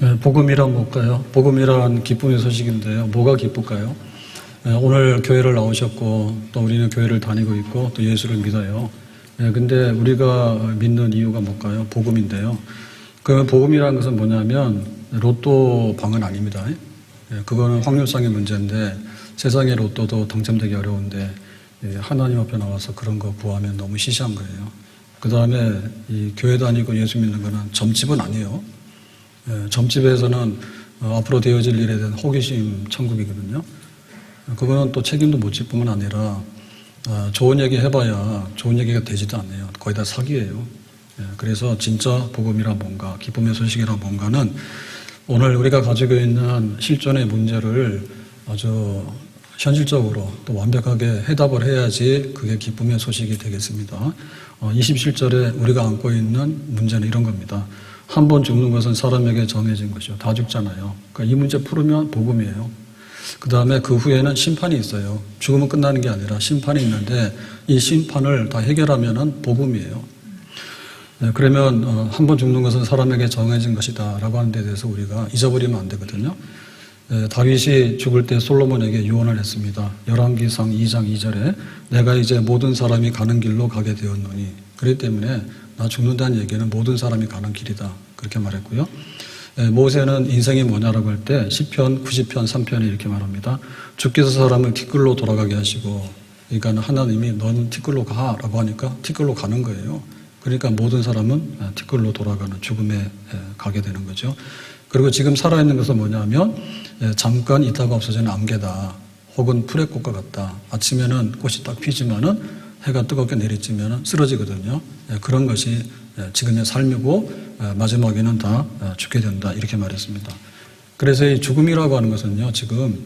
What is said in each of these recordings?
네, 복음이란 뭘까요? 복음이란 기쁨의 소식인데요. 뭐가 기쁠까요? 네, 오늘 교회를 나오셨고 또 우리는 교회를 다니고 있고 또 예수를 믿어요. 네, 근데 우리가 믿는 이유가 뭘까요? 복음인데요. 그 복음이라는 것은 뭐냐면 로또 방은 아닙니다. 네, 그거는 확률상의 문제인데 세상의 로또도 당첨되기 어려운데 하나님 앞에 나와서 그런 거 구하면 너무 시시한 거예요. 그 다음에 이 교회 다니고 예수 믿는 거는 점집은 아니에요. 점집에서는 앞으로 되어질 일에 대한 호기심 천국이거든요. 그거는 또 책임도 못 질 뿐만 아니라 좋은 얘기 해봐야 좋은 얘기가 되지도 않아요. 거의 다 사기예요. 그래서 진짜 복음이란 뭔가, 기쁨의 소식이란 뭔가는 오늘 우리가 가지고 있는 실존의 문제를 아주 현실적으로 또 완벽하게 해답을 해야지 그게 기쁨의 소식이 되겠습니다. 27절에 우리가 안고 있는 문제는 이런 겁니다. 한 번 죽는 것은 사람에게 정해진 것이요. 다 죽잖아요. 그러니까 이 문제 풀으면 복음이에요. 그 다음에 그 후에는 심판이 있어요. 죽으면 끝나는 게 아니라 심판이 있는데 이 심판을 다 해결하면은 복음이에요. 그러면 한 번 죽는 것은 사람에게 정해진 것이다 라고 하는 데 대해서 우리가 잊어버리면 안 되거든요. 다윗이 죽을 때 솔로몬에게 유언을 했습니다. 열왕기상 2장 2절에 내가 이제 모든 사람이 가는 길로 가게 되었노니 그렇기 때문에 나 죽는다는 얘기는 모든 사람이 가는 길이다. 그렇게 말했고요. 모세는 인생이 뭐냐라고 할 때 시편 90편 3편에 이렇게 말합니다. 주께서 사람을 티끌로 돌아가게 하시고 그러니까 하나님이 너는 티끌로 가라고 하니까 티끌로 가는 거예요. 그러니까 모든 사람은 티끌로 돌아가는 죽음에 가게 되는 거죠. 그리고 지금 살아있는 것은 뭐냐면 잠깐 있다가 없어지는 안개다. 혹은 풀의 꽃과 같다. 아침에는 꽃이 딱 피지만은 해가 뜨겁게 내리쬐면 쓰러지거든요. 그런 것이 지금의 삶이고 마지막에는 다 죽게 된다. 이렇게 말했습니다. 그래서 이 죽음이라고 하는 것은요. 지금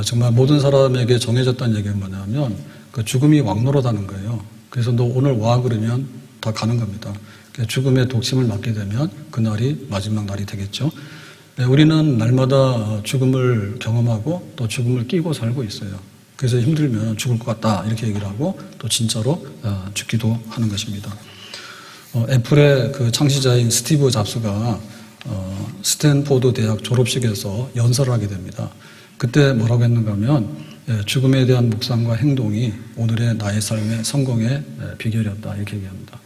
정말 모든 사람에게 정해졌다는 얘기는 뭐냐면 그 죽음이 왕노릇하는 거예요. 그래서 너 오늘 와 그러면 다 가는 겁니다. 죽음의 독침을 맞게 되면 그날이 마지막 날이 되겠죠. 우리는 날마다 죽음을 경험하고 또 죽음을 끼고 살고 있어요. 그래서 힘들면 죽을 것 같다 이렇게 얘기를 하고 또 진짜로 죽기도 하는 것입니다. 애플의 그 창시자인 스티브 잡스가 스탠포드 대학 졸업식에서 연설을 하게 됩니다. 그때 뭐라고 했는가 하면 죽음에 대한 묵상과 행동이 오늘의 나의 삶의 성공의 비결이었다 이렇게 얘기합니다.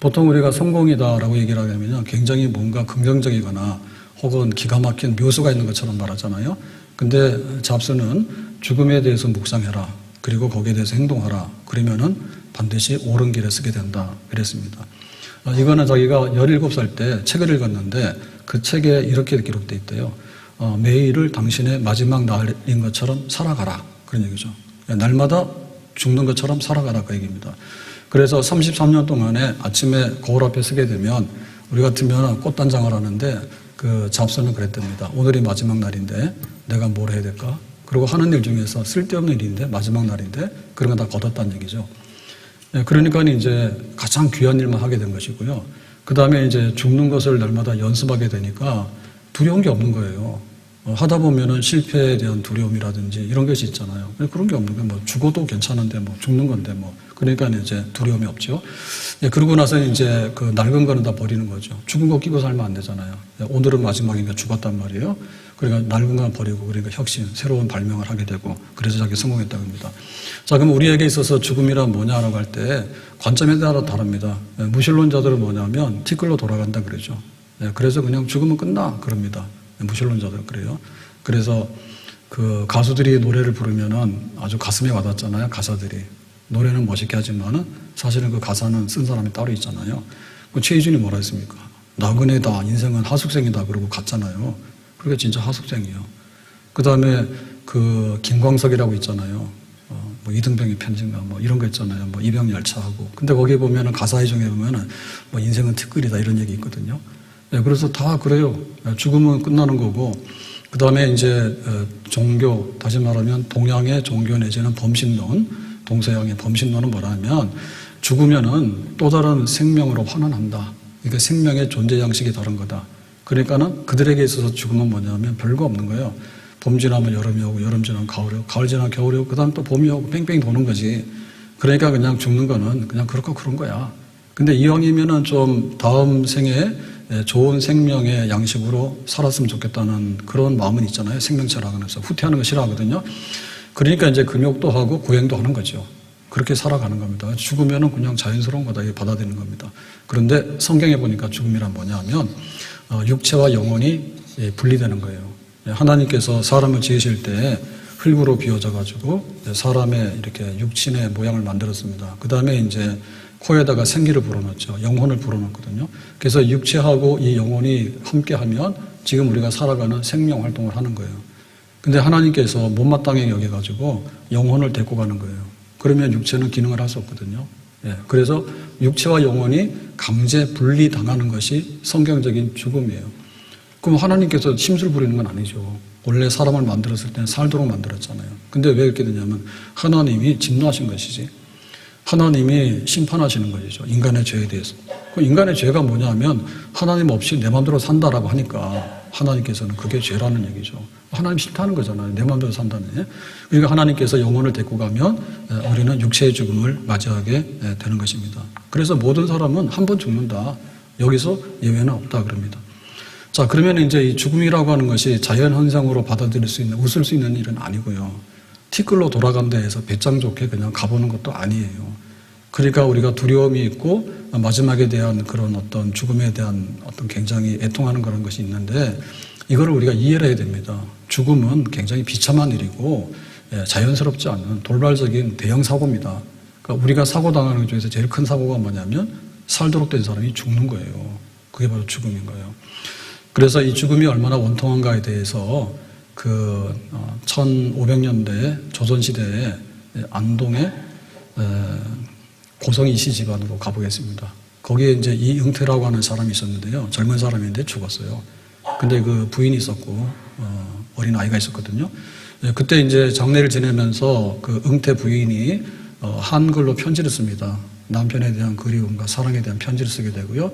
보통 우리가 성공이다라고 얘기를 하면 굉장히 뭔가 긍정적이거나 혹은 기가 막힌 묘수가 있는 것처럼 말하잖아요. 근데 잡스는 죽음에 대해서 묵상해라. 그리고 거기에 대해서 행동하라. 그러면은 반드시 옳은 길에 서게 된다. 그랬습니다. 이거는 자기가 17살 때 책을 읽었는데 그 책에 이렇게 기록되어 있대요. 매일을 당신의 마지막 날인 것처럼 살아가라. 그런 얘기죠. 날마다 죽는 것처럼 살아가라. 그 얘기입니다. 그래서 33년 동안에 아침에 거울 앞에 서게 되면 우리 같으면 꽃단장을 하는데 그 잡스는 그랬답니다. 오늘이 마지막 날인데 내가 뭘 해야 될까? 그리고 하는 일 중에서 쓸데없는 일인데 마지막 날인데 그런 거 다 걷었다는 얘기죠. 그러니까 이제 가장 귀한 일만 하게 된 것이고요. 그 다음에 이제 죽는 것을 날마다 연습하게 되니까 두려운 게 없는 거예요. 하다 보면은 실패에 대한 두려움이라든지 이런 것이 있잖아요. 그런 게 없는 거예요. 뭐 죽어도 괜찮은데 뭐 죽는 건데 뭐. 그러니까 이제 두려움이 없죠. 그러고 나서 이제 그 낡은 거는 다 버리는 거죠. 죽은 거 끼고 살면 안 되잖아요. 오늘은 마지막이니까 죽었단 말이에요. 그러니까 낡은 건 버리고 그러니까 혁신, 새로운 발명을 하게 되고 그래서 자기 성공했다고 합니다. 자, 그럼 우리에게 있어서 죽음이란 뭐냐라고 할 때 관점에 따라 다릅니다. 무신론자들은 뭐냐면 티끌로 돌아간다 그러죠. 그래서 그냥 죽으면 끝나 그럽니다. 무신론자들은 그래요. 그래서 그 가수들이 노래를 부르면은 아주 가슴에 와닿잖아요. 가사들이. 노래는 멋있게 하지만은 사실은 그 가사는 쓴 사람이 따로 있잖아요. 최희준이 뭐라 했습니까? 나그네다, 인생은 하숙생이다 그러고 갔잖아요. 그게 진짜 하숙생이에요. 그 다음에 그 김광석이라고 있잖아요. 뭐 이등병의 편지인가 뭐 이런 거 있잖아요. 뭐 이병열차하고. 근데 거기 보면은 가사의 중에 보면은 뭐 인생은 티끌이다 이런 얘기 있거든요. 그래서 다 그래요. 죽으면 끝나는 거고. 그 다음에 이제 종교, 다시 말하면 동양의 종교 내지는 범신론, 동서양의 범신론은 뭐라면 죽으면은 또 다른 생명으로 환원한다. 그러니까 생명의 존재 양식이 다른 거다. 그러니까는 그들에게 있어서 죽음은 뭐냐면 별거 없는 거예요. 봄 지나면 여름이 오고 여름 지나면 가을이 오고 가을 지나면 겨울이 오고 그 다음 또 봄이 오고 뺑뺑 도는 거지. 그러니까 그냥 죽는 거는 그냥 그렇고 그런 거야. 근데 이왕이면은 좀 다음 생에 좋은 생명의 양식으로 살았으면 좋겠다는 그런 마음은 있잖아요. 생명체라고 하면서 후퇴하는 거 싫어하거든요. 그러니까 이제 금욕도 하고 구행도 하는 거죠. 그렇게 살아가는 겁니다. 죽으면은 그냥 자연스러운 거다 이게 받아들이는 겁니다. 그런데 성경에 보니까 죽음이란 뭐냐면 육체와 영혼이 분리되는 거예요. 하나님께서 사람을 지으실 때 흙으로 비워져 가지고 사람의 이렇게 육신의 모양을 만들었습니다. 그 다음에 이제 코에다가 생기를 불어넣었죠. 영혼을 불어넣거든요. 그래서 육체하고 이 영혼이 함께하면 지금 우리가 살아가는 생명 활동을 하는 거예요. 근데 하나님께서 못마땅하게 여겨가지고 영혼을 데리고 가는 거예요. 그러면 육체는 기능을 할 수 없거든요. 그래서 육체와 영혼이 강제 분리당하는 것이 성경적인 죽음이에요. 그럼 하나님께서 심술 부리는 건 아니죠. 원래 사람을 만들었을 때는 살도록 만들었잖아요. 근데 왜 이렇게 되냐면 하나님이 진노하신 것이지. 하나님이 심판하시는 것이죠. 인간의 죄에 대해서. 그 인간의 죄가 뭐냐면 하나님 없이 내 마음대로 산다라고 하니까 하나님께서는 그게 죄라는 얘기죠. 하나님 싫다는 거잖아요. 내 마음대로 산다는. 그러니까 하나님께서 영혼을 데리고 가면 우리는 육체의 죽음을 맞이하게 되는 것입니다. 그래서 모든 사람은 한 번 죽는다. 여기서 예외는 없다 그럽니다. 자, 그러면 이제 이 죽음이라고 하는 것이 자연 현상으로 받아들일 수 있는, 웃을 수 있는 일은 아니고요. 티끌로 돌아간다 해서 배짱 좋게 그냥 가보는 것도 아니에요. 그러니까 우리가 두려움이 있고 마지막에 대한 그런 어떤 죽음에 대한 어떤 굉장히 애통하는 그런 것이 있는데 이거를 우리가 이해를 해야 됩니다. 죽음은 굉장히 비참한 일이고 자연스럽지 않은 돌발적인 대형 사고입니다. 그러니까 우리가 사고 당하는 것 중에서 제일 큰 사고가 뭐냐면 살도록 된 사람이 죽는 거예요. 그게 바로 죽음인 거예요. 그래서 이 죽음이 얼마나 원통한가에 대해서 1500년대 조선시대에 안동에 고성 이씨 집안으로 가보겠습니다. 거기에 이제 이응태라고 하는 사람이 있었는데요. 젊은 사람인데 죽었어요. 근데 그 부인이 있었고, 어린 아이가 있었거든요. 그때 이제 장례를 지내면서 그 응태 부인이 한글로 편지를 씁니다. 남편에 대한 그리움과 사랑에 대한 편지를 쓰게 되고요.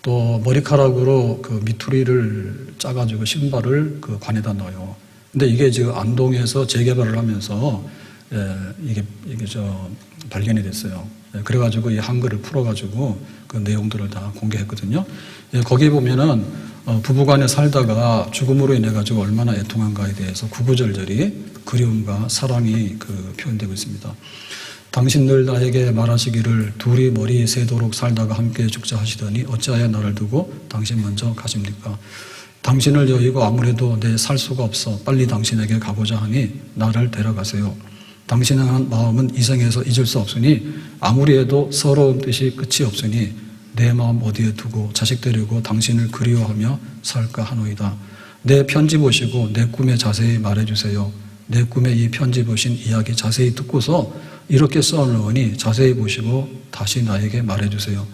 또 머리카락으로 그 미투리를 짜가지고 신발을 그 관에다 넣어요. 근데 이게 지금 안동에서 재개발을 하면서 이게 발견이 됐어요. 그래가지고 이 한글을 풀어가지고 그 내용들을 다 공개했거든요. 거기에 보면은 부부간에 살다가 죽음으로 인해 가지고 얼마나 애통한가에 대해서 구구절절히 그리움과 사랑이 표현되고 있습니다. 당신들 나에게 말하시기를 둘이 머리 새도록 살다가 함께 죽자 하시더니 어찌하여 나를 두고 당신 먼저 가십니까? 당신을 여의고 아무래도 내 살 수가 없어 빨리 당신에게 가고자 하니 나를 데려가세요. 당신의 한 마음은 이 생에서 잊을 수 없으니 아무리 해도 서러운 뜻이 끝이 없으니 내 마음 어디에 두고 자식 데리고 당신을 그리워하며 살까 하노이다. 내 편지 보시고 내 꿈에 자세히 말해주세요. 내 꿈에 이 편지 보신 이야기 자세히 듣고서 이렇게 써놓으니 자세히 보시고 다시 나에게 말해주세요.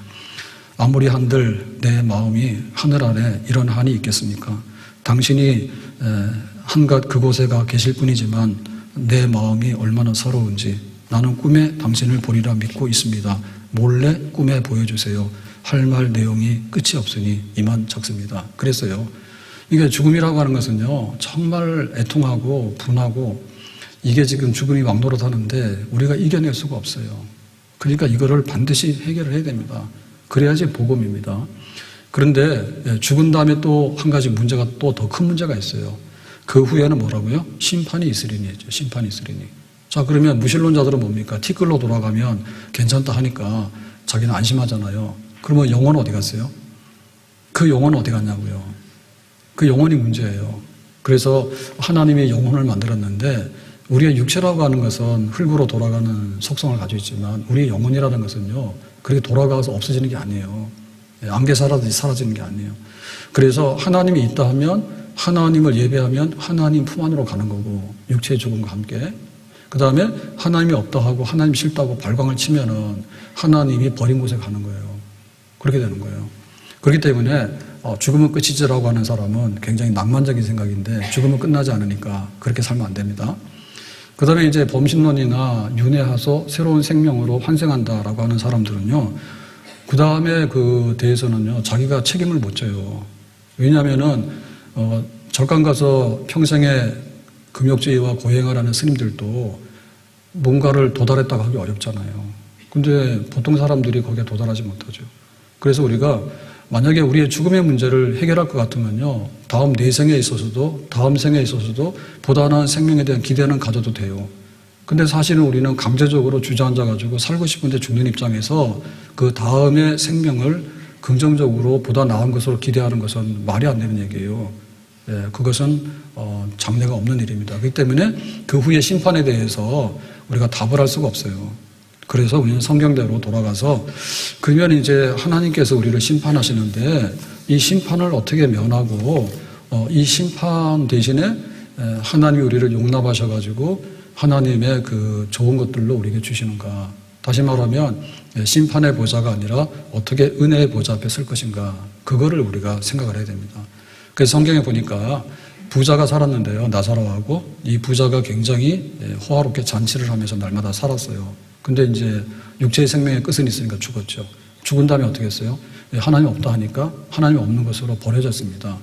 아무리 한들 내 마음이 하늘 아래 이런 한이 있겠습니까? 당신이 한갓 그곳에 가 계실 뿐이지만 내 마음이 얼마나 서러운지 나는 꿈에 당신을 보리라 믿고 있습니다. 몰래 꿈에 보여주세요. 할 말 내용이 끝이 없으니 이만 적습니다. 그랬어요. 이게 죽음이라고 하는 것은요, 정말 애통하고 분하고 이게 지금 죽음이 왕노릇하는데 우리가 이겨낼 수가 없어요. 그러니까 이거를 반드시 해결을 해야 됩니다. 그래야지 복음입니다. 그런데 죽은 다음에 또 한 가지 문제가 또 더 큰 문제가 있어요. 그 후에는 뭐라고요? 심판이 있으리니 했죠. 심판이 있으리니. 자, 그러면 무신론자들은 뭡니까? 티끌로 돌아가면 괜찮다 하니까 자기는 안심하잖아요. 그러면 영혼은 어디 갔어요? 그 영혼은 어디 갔냐고요? 그 영혼이 문제예요. 그래서 하나님이 영혼을 만들었는데 우리의 육체라고 하는 것은 흙으로 돌아가는 속성을 가지고 있지만 우리의 영혼이라는 것은요, 그렇게 돌아가서 없어지는 게 아니에요. 안개 사라지듯이 사라지는 게 아니에요. 그래서 하나님이 있다 하면 하나님을 예배하면 하나님 품 안으로 가는 거고 육체의 죽음과 함께 그 다음에 하나님이 없다 하고 하나님 싫다고 발광을 치면은 하나님이 버린 곳에 가는 거예요. 그렇게 되는 거예요. 그렇기 때문에 죽음은 끝이지라고 하는 사람은 굉장히 낭만적인 생각인데 죽음은 끝나지 않으니까 그렇게 살면 안 됩니다. 그 다음에 이제 범신론이나 윤회하소 새로운 생명으로 환생한다라고 하는 사람들은요, 그 다음에 그 대해서는요, 자기가 책임을 못 져요. 왜냐하면은, 절간 가서 평생에 금욕주의와 고행을 하는 스님들도 뭔가를 도달했다고 하기 어렵잖아요. 근데 보통 사람들이 거기에 도달하지 못하죠. 그래서 우리가 만약에 우리의 죽음의 문제를 해결할 것 같으면요, 다음 내 생에 있어서도, 다음 생에 있어서도 보다 나은 생명에 대한 기대는 가져도 돼요. 근데 사실은 우리는 강제적으로 주저앉아가지고 살고 싶은데 죽는 입장에서 그 다음의 생명을 긍정적으로 보다 나은 것으로 기대하는 것은 말이 안 되는 얘기예요. 예, 그것은 장래가 없는 일입니다. 그렇기 때문에 그 후에 심판에 대해서 우리가 답을 할 수가 없어요. 그래서 우리는 성경대로 돌아가서 그러면 이제 하나님께서 우리를 심판하시는데 이 심판을 어떻게 면하고 이 심판 대신에 하나님이 우리를 용납하셔가지고 하나님의 그 좋은 것들로 우리에게 주시는가. 다시 말하면 심판의 보좌가 아니라 어떻게 은혜의 보좌 앞에 설 것인가. 그거를 우리가 생각을 해야 됩니다. 그래서 성경에 보니까 부자가 살았는데요. 나사로하고 이 부자가 굉장히 호화롭게 잔치를 하면서 날마다 살았어요. 근데 이제 육체의 생명의 끝은 있으니까 죽었죠. 죽은 다음에 어떻게 했어요? 하나님 없다 하니까 하나님 없는 것으로 버려졌습니다.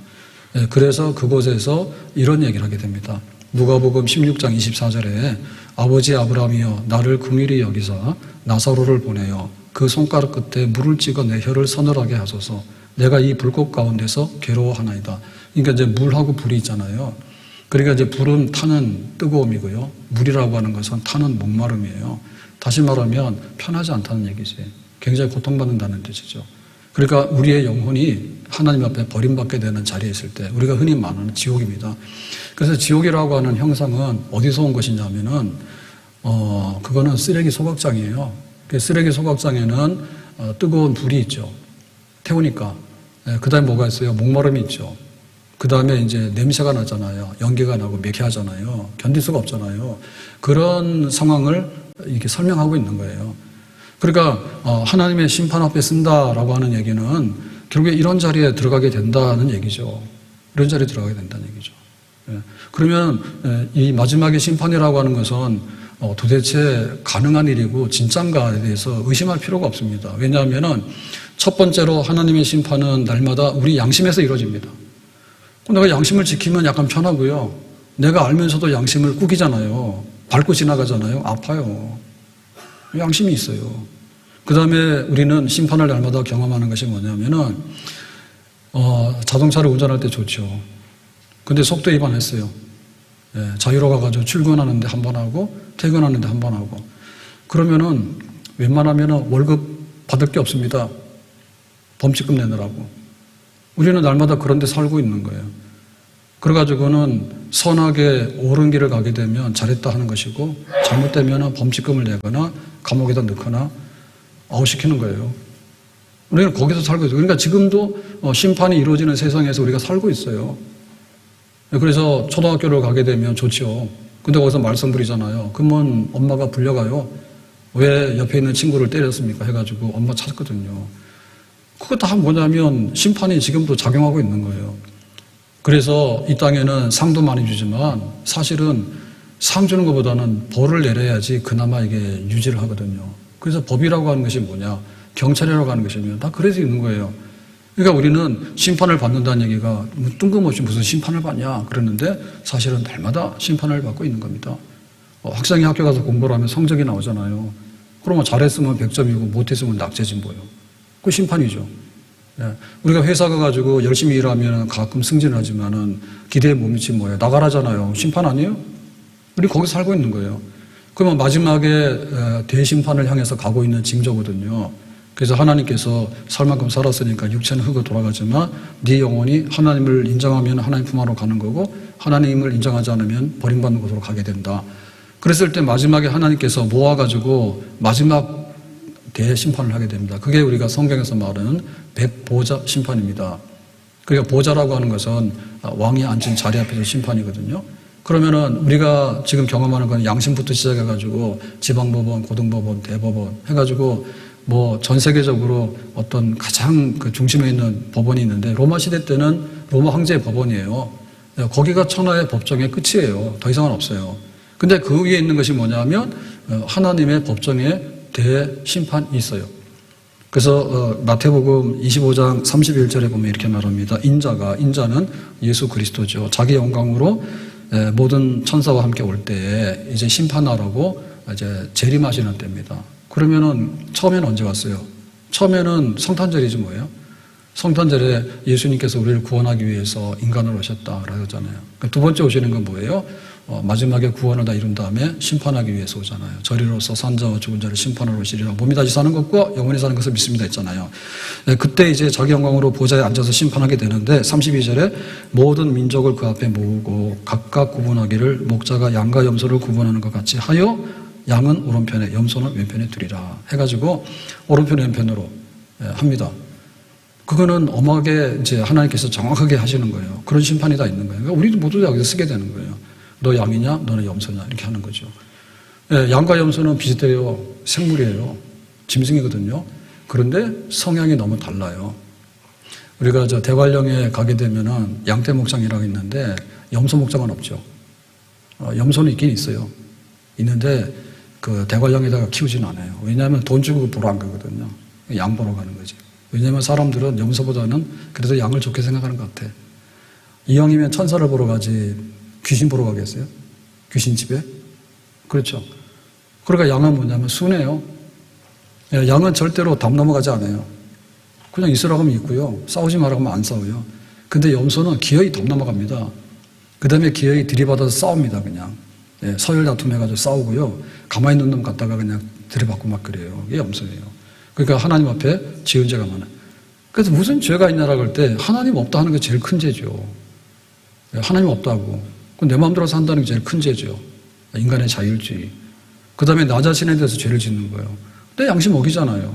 그래서 그곳에서 이런 얘기를 하게 됩니다. 누가복음 16장 24절에 아버지 아브라함이여 나를 긍휼히 여기사 나사로를 보내어 그 손가락 끝에 물을 찍어 내 혀를 서늘하게 하소서. 내가 이 불꽃 가운데서 괴로워하나이다. 그러니까 이제 물하고 불이 있잖아요. 그러니까 이제 불은 타는 뜨거움이고요. 물이라고 하는 것은 타는 목마름이에요. 다시 말하면 편하지 않다는 얘기지. 굉장히 고통받는다는 뜻이죠. 그러니까 우리의 영혼이 하나님 앞에 버림받게 되는 자리에 있을 때 우리가 흔히 말하는 지옥입니다. 그래서 지옥이라고 하는 형상은 어디서 온 것이냐면은 그거는 쓰레기 소각장이에요. 그 쓰레기 소각장에는 뜨거운 불이 있죠. 태우니까. 그 다음에 뭐가 있어요? 목마름이 있죠. 그 다음에 이제 냄새가 나잖아요. 연기가 나고 매캐하잖아요. 견딜 수가 없잖아요. 그런 상황을 이렇게 설명하고 있는 거예요. 그러니까 하나님의 심판 앞에 쓴다라고 하는 얘기는 결국에 이런 자리에 들어가게 된다는 얘기죠. 이런 자리에 들어가게 된다는 얘기죠. 그러면 이 마지막의 심판이라고 하는 것은 도대체 가능한 일이고 진짠가에 대해서 의심할 필요가 없습니다. 왜냐하면은 첫 번째로 하나님의 심판은 날마다 우리 양심에서 이루어집니다. 내가 양심을 지키면 약간 편하고요. 내가 알면서도 양심을 꾸기잖아요. 밟고 지나가잖아요. 아파요. 양심이 있어요. 그 다음에 우리는 심판을 날마다 경험하는 것이 뭐냐면은 자동차를 운전할 때 좋죠. 근데 속도 위반했어요. 자유로 가가지고 출근하는데 한 번 하고 퇴근하는데 한 번 하고 그러면은 웬만하면은 월급 받을 게 없습니다. 범칙금 내느라고. 우리는 날마다 그런 데 살고 있는 거예요. 그래가지고는 선하게 옳은 길을 가게 되면 잘했다 하는 것이고 잘못되면 범칙금을 내거나 감옥에다 넣거나 아웃시키는 거예요. 우리는 거기서 살고 있어요. 그러니까 지금도 심판이 이루어지는 세상에서 우리가 살고 있어요. 그래서 초등학교를 가게 되면 좋죠. 근데 거기서 말썽 부리잖아요. 그러면 엄마가 불려가요. 왜 옆에 있는 친구를 때렸습니까? 해가지고 엄마 찾거든요. 그거 다 뭐냐면 심판이 지금도 작용하고 있는 거예요. 그래서 이 땅에는 상도 많이 주지만 사실은 상 주는 것보다는 벌을 내려야지 그나마 이게 유지를 하거든요. 그래서 법이라고 하는 것이 뭐냐, 경찰이라고 하는 것이 뭐냐, 다 그래서 있는 거예요. 그러니까 우리는 심판을 받는다는 얘기가 뜬금없이 무슨 심판을 받냐 그랬는데 사실은 날마다 심판을 받고 있는 겁니다. 학생이 학교 가서 공부를 하면 성적이 나오잖아요. 그러면 잘했으면 100점이고 못했으면 낙제진보예요. 그 심판이죠. 우리가 회사 가가지고 열심히 일하면 가끔 승진을 하지만은 기대에 못 미치면 뭐예요? 나가라잖아요. 심판 아니에요? 우리 거기서 살고 있는 거예요. 그러면 마지막에 대심판을 향해서 가고 있는 징조거든요. 그래서 하나님께서 살 만큼 살았으니까 육체는 흙으로 돌아가지만 네 영혼이 하나님을 인정하면 하나님 품 안으로 가는 거고 하나님을 인정하지 않으면 버림받는 곳으로 가게 된다. 그랬을 때 마지막에 하나님께서 모아가지고 마지막 대심판을 하게 됩니다. 그게 우리가 성경에서 말하는 백보자 심판입니다. 그러니까 보자라고 하는 것은 왕이 앉은 자리 앞에서 심판이거든요. 그러면은 우리가 지금 경험하는 건 양심부터 시작해가지고 지방법원, 고등법원, 대법원 해가지고 뭐 전 세계적으로 어떤 가장 그 중심에 있는 법원이 있는데 로마 시대 때는 로마 황제의 법원이에요. 거기가 천하의 법정의 끝이에요. 더 이상은 없어요. 근데 그 위에 있는 것이 뭐냐면 하나님의 법정에 대심판이 있어요. 그래서 마태복음 25장 31절에 보면 이렇게 말합니다. 인자는 예수 그리스도죠. 자기 영광으로 모든 천사와 함께 올 때에 이제 심판하라고 이제 재림하시는 때입니다. 그러면은 처음에는 언제 왔어요? 처음에는 성탄절이지 뭐예요? 성탄절에 예수님께서 우리를 구원하기 위해서 인간으로 오셨다라고 하잖아요. 두 번째 오시는 건 뭐예요? 마지막에 구원을 다 이룬 다음에 심판하기 위해서 오잖아요. 저리로서 산자와 죽은 자를 심판하러 오시리라. 몸이 다시 사는 것과 영원히 사는 것을 믿습니다 했잖아요. 그때 이제 자기 영광으로 보좌에 앉아서 심판하게 되는데 32절에 모든 민족을 그 앞에 모으고 각각 구분하기를 목자가 양과 염소를 구분하는 것 같이 하여 양은 오른편에 염소는 왼편에 두리라 해가지고 오른편 왼편으로 합니다. 그거는 엄하게 이제 하나님께서 정확하게 하시는 거예요. 그런 심판이 다 있는 거예요. 그러니까 우리도 모두 다 여기서 쓰게 되는 거예요. 너 양이냐? 너는 염소냐? 이렇게 하는 거죠. 양과 염소는 비슷해요. 생물이에요. 짐승이거든요. 그런데 성향이 너무 달라요. 우리가 저 대관령에 가게 되면은 양떼 목장이라고 있는데 염소 목장은 없죠. 염소는 있긴 있어요. 있는데 그 대관령에다가 키우진 않아요. 왜냐하면 돈 주고 보러 안 가거든요. 양 보러 가는 거지. 왜냐하면 사람들은 염소보다는 그래도 양을 좋게 생각하는 것 같아. 이왕이면 천사를 보러 가지 귀신 보러 가겠어요? 귀신 집에? 그렇죠. 그러니까 양은 뭐냐면 순해요. 양은 절대로 담 넘어가지 않아요. 그냥 있으라고 하면 있고요. 싸우지 말라고 하면 안 싸워요. 근데 염소는 기어이 담 넘어갑니다. 그 다음에 기어이 들이받아서 싸웁니다. 그냥. 서열 다툼해가지고 싸우고요. 가만히 있는 놈 갖다가 그냥 들이받고 막 그래요. 이게 염소예요. 그러니까 하나님 앞에 지은 죄가 많아요. 그래서 무슨 죄가 있냐라고 할 때 하나님 없다 하는 게 제일 큰 죄죠. 하나님 없다고. 내 마음대로 산다는 게 제일 큰 죄죠. 인간의 자율주의. 그 다음에 나 자신에 대해서 죄를 짓는 거예요. 내 양심 어기잖아요.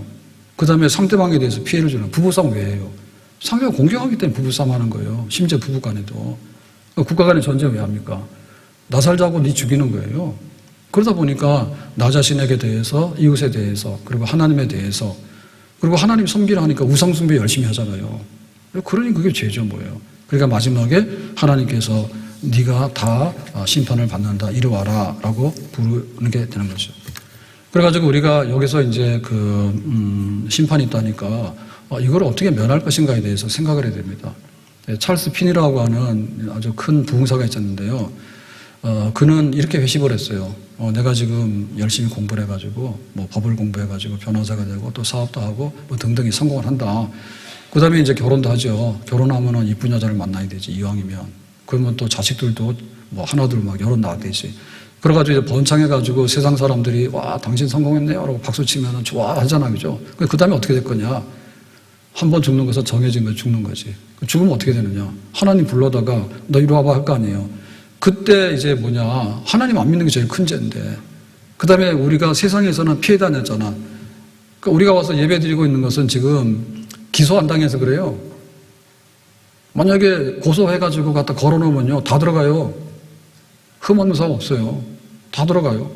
그 다음에 상대방에 대해서 피해를 주는. 부부싸움 왜 해요? 상대가 공격하기 때문에 부부싸움 하는 거예요. 심지어 부부간에도. 국가 간의 전쟁 왜 합니까? 나 살자고 니 죽이는 거예요. 그러다 보니까 나 자신에게 대해서, 이웃에 대해서, 그리고 하나님에 대해서, 그리고 하나님 섬기려 하니까 우상숭배 열심히 하잖아요. 그러니 그게 죄죠, 뭐예요. 그러니까 마지막에 하나님께서 네가 다 심판을 받는다. 이리 와라. 라고 부르는 게 되는 거죠. 그래가지고 우리가 여기서 이제 심판이 있다니까 이걸 어떻게 면할 것인가에 대해서 생각을 해야 됩니다. 찰스 핀이라고 하는 아주 큰 부흥사가 있었는데요. 그는 이렇게 회심을 했어요. 내가 지금 열심히 공부를 해가지고, 뭐 법을 공부해가지고 변호사가 되고 또 사업도 하고 뭐 등등이 성공을 한다. 그 다음에 이제 결혼도 하죠. 결혼하면은 이쁜 여자를 만나야 되지, 이왕이면. 그러면 또 자식들도 뭐 하나둘 막 여럿 낳아야 되지. 그래가지고 이제 번창해가지고 세상 사람들이 와, 당신 성공했네요. 라고 박수 치면은 좋아하잖아, 그죠? 그 다음에 어떻게 될 거냐? 한 번 죽는 것은 정해진 거 죽는 거지. 죽으면 어떻게 되느냐? 하나님 불러다가 너 이리 와봐 할 거 아니에요. 그때 이제 하나님 안 믿는 게 제일 큰 죄인데, 그 다음에 우리가 세상에서는 피해 다녔잖아. 그러니까 우리가 와서 예배 드리고 있는 것은 지금 기소 안 당해서 그래요. 만약에 고소해가지고 갖다 걸어놓으면요, 다 들어가요. 흠 없는 사람 없어요. 다 들어가요.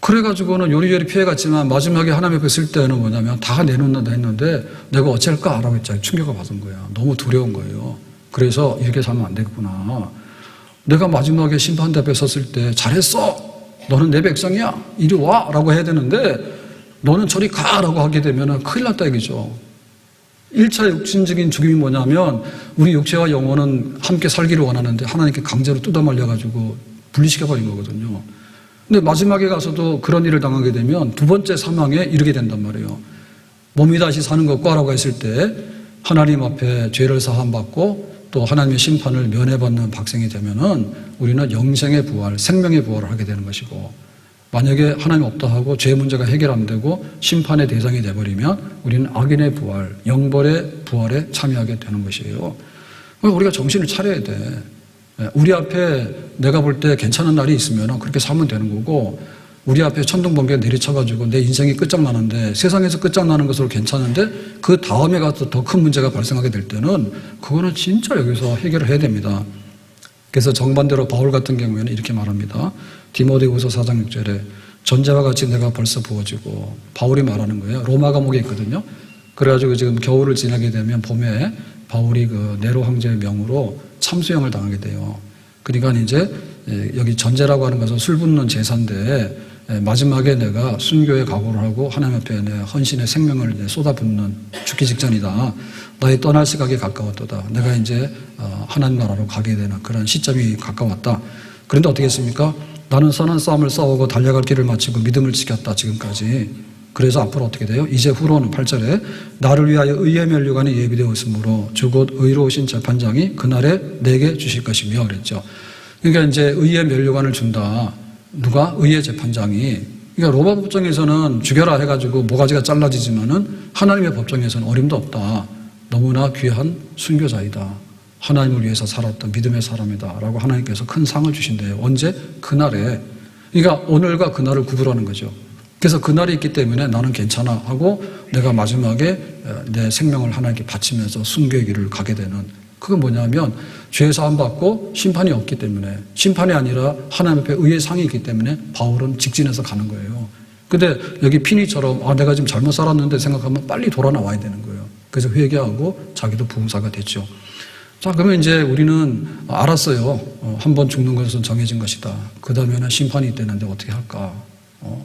그래가지고는 요리조리 피해갔지만 마지막에 하나님 앞에 쓸 때는 뭐냐면 다 내놓는다 했는데 내가 어쩔까 라고 했잖아요. 충격을 받은 거야. 너무 두려운 거예요. 그래서 이렇게 살면 안 되겠구나. 내가 마지막에 심판대 앞에 섰을 때 잘했어. 너는 내 백성이야. 이리 와. 라고 해야 되는데 너는 저리 가. 라고 하게 되면 큰일 났다 얘기죠. 1차 육신적인 죽임이 뭐냐면 우리 육체와 영혼은 함께 살기를 원하는데 하나님께 강제로 뜯어말려가지고 분리시켜버린 거거든요. 근데 마지막에 가서도 그런 일을 당하게 되면 두 번째 사망에 이르게 된단 말이에요. 몸이 다시 사는 것과 라고 했을 때 하나님 앞에 죄를 사함받고 또 하나님의 심판을 면해받는 박생이 되면은 우리는 영생의 부활, 생명의 부활을 하게 되는 것이고, 만약에 하나님 없다 하고 죄 문제가 해결 안 되고 심판의 대상이 돼버리면 우리는 악인의 부활, 영벌의 부활에 참여하게 되는 것이에요. 우리가 정신을 차려야 돼. 우리 앞에 내가 볼 때 괜찮은 날이 있으면 그렇게 살면 되는 거고, 우리 앞에 천둥번개가 내리쳐가지고 내 인생이 끝장나는데, 세상에서 끝장나는 것으로 괜찮은데 그 다음에 가서 더 큰 문제가 발생하게 될 때는 그거는 진짜 여기서 해결을 해야 됩니다. 그래서 정반대로 바울 같은 경우에는 이렇게 말합니다. 디모데후서 4장 6절에 전제와 같이 내가 벌써 부어지고, 바울이 말하는 거예요. 로마 감옥에 있거든요. 그래가지고 지금 겨울을 지나게 되면 봄에 바울이 그 네로 황제의 명으로 참수형을 당하게 돼요. 그러니까 이제 여기 전제라고 하는 것은 술 붓는 제사인데, 마지막에 내가 순교의 각오를 하고 하나님 앞에 내 헌신의 생명을 쏟아붓는 죽기 직전이다. 나의 떠날 시각이 가까웠도다. 내가 이제 하나님 나라로 가게 되는 그런 시점이 가까웠다. 그런데 어떻게 했습니까? 나는 선한 싸움을 싸우고 달려갈 길을 마치고 믿음을 지켰다. 지금까지. 그래서 앞으로 어떻게 돼요? 이제 후로는 8절에 나를 위하여 의의 면류관이 예비되어 있으므로 주 곧 의로우신 재판장이 그날에 내게 주실 것이며 그랬죠. 그러니까 이제 의의 면류관을 준다. 누가? 의의 재판장이. 그러니까 로마 법정에서는 죽여라 해가지고 모가지가 잘라지지만은 하나님의 법정에서는 어림도 없다. 너무나 귀한 순교자이다. 하나님을 위해서 살았던 믿음의 사람이다. 라고 하나님께서 큰 상을 주신대요. 언제? 그날에. 그러니까 오늘과 그날을 구분하는 거죠. 그래서 그날이 있기 때문에 나는 괜찮아 하고 내가 마지막에 내 생명을 하나님께 바치면서 순교의 길을 가게 되는 그건 뭐냐면 죄 사함 받고 심판이 없기 때문에 심판이 아니라 하나님 앞에 의의 상이 있기 때문에 바울은 직진해서 가는 거예요. 근데 여기 피니처럼 내가 지금 잘못 살았는데 생각하면 빨리 돌아 나와야 되는 거예요. 그래서 회개하고 자기도 부흥사가 됐죠. 자, 그러면 이제 우리는 알았어요. 한번 죽는 것은 정해진 것이다. 그 다음에는 심판이 있다는데 어떻게 할까?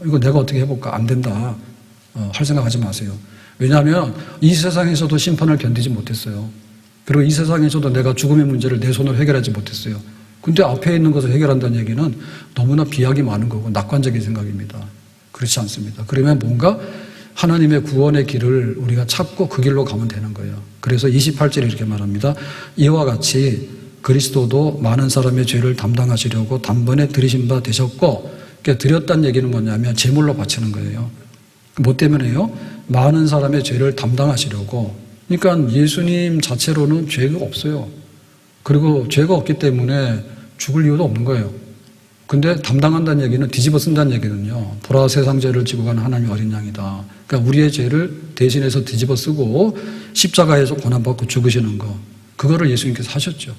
이거 내가 어떻게 해볼까? 안 된다. 할 생각하지 마세요. 왜냐하면 이 세상에서도 심판을 견디지 못했어요. 그리고 이 세상에서도 내가 죽음의 문제를 내 손으로 해결하지 못했어요. 근데 앞에 있는 것을 해결한다는 얘기는 너무나 비약이 많은 거고 낙관적인 생각입니다. 그렇지 않습니다. 그러면 뭔가 하나님의 구원의 길을 우리가 찾고 그 길로 가면 되는 거예요. 그래서 28절에 이렇게 말합니다. 이와 같이 그리스도도 많은 사람의 죄를 담당하시려고 단번에 들이신 바 되셨고, 그러니까 드렸다는 얘기는 뭐냐면 제물로 바치는 거예요. 뭐 때문에요? 많은 사람의 죄를 담당하시려고. 그러니까 예수님 자체로는 죄가 없어요. 그리고 죄가 없기 때문에 죽을 이유도 없는 거예요. 근데 담당한다는 얘기는 뒤집어 쓴다는 얘기는요. 보라 세상 죄를 지고 가는 하나님의 어린 양이다. 그러니까 우리의 죄를 대신해서 뒤집어 쓰고 십자가에서 고난받고 죽으시는 거. 그거를 예수님께서 하셨죠.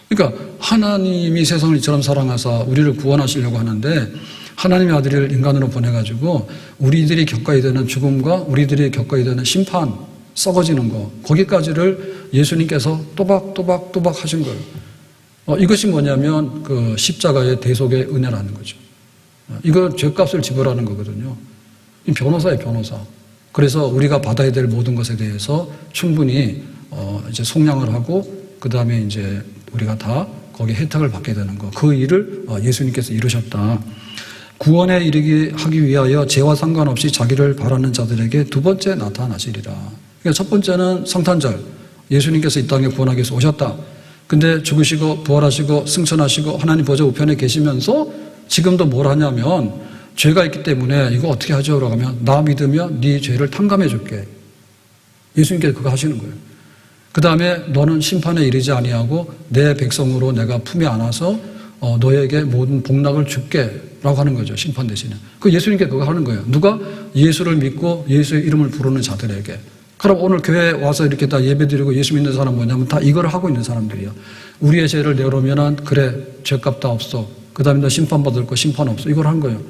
그러니까 하나님이 세상을 이처럼 사랑하사 우리를 구원하시려고 하는데 하나님의 아들을 인간으로 보내가지고 우리들이 겪어야 되는 죽음과 우리들이 겪어야 되는 심판, 썩어지는 거, 거기까지를 예수님께서 또박 하신 거예요. 이것이 뭐냐면 그 십자가의 대속의 은혜라는 거죠. 이거 죄값을 지불하는 거거든요. 이 변호사예요, 변호사. 그래서 우리가 받아야 될 모든 것에 대해서 충분히 이제 속량을 하고 그 다음에 이제 우리가 다 거기에 혜택을 받게 되는 거. 그 일을 예수님께서 이루셨다. 구원에 이르게 하기 위하여 죄와 상관없이 자기를 바라는 자들에게 두 번째 나타나시리라. 그러니까 첫 번째는 성탄절. 예수님께서 이 땅에 구원하기 위해서 오셨다. 근데 죽으시고 부활하시고 승천하시고 하나님 보좌 우편에 계시면서 지금도 뭘 하냐면 죄가 있기 때문에 이거 어떻게 하죠? 라고 하면 나 믿으면 네 죄를 탕감해 줄게. 예수님께서 그거 하시는 거예요. 그 다음에 너는 심판에 이르지 아니하고 내 백성으로 내가 품에 안아서 너에게 모든 복락을 줄게 라고 하는 거죠. 심판 대신에. 그 예수님께 그거 하는 거예요. 누가? 예수를 믿고 예수의 이름을 부르는 자들에게. 그럼 오늘 교회에 와서 이렇게 다 예배드리고 예수 믿는 사람 뭐냐면 다 이걸 하고 있는 사람들이에요. 우리의 죄를 내려오면은 그래 죄값 다 없어. 그 다음에 너 심판받을 거 심판 없어. 이걸 한 거예요.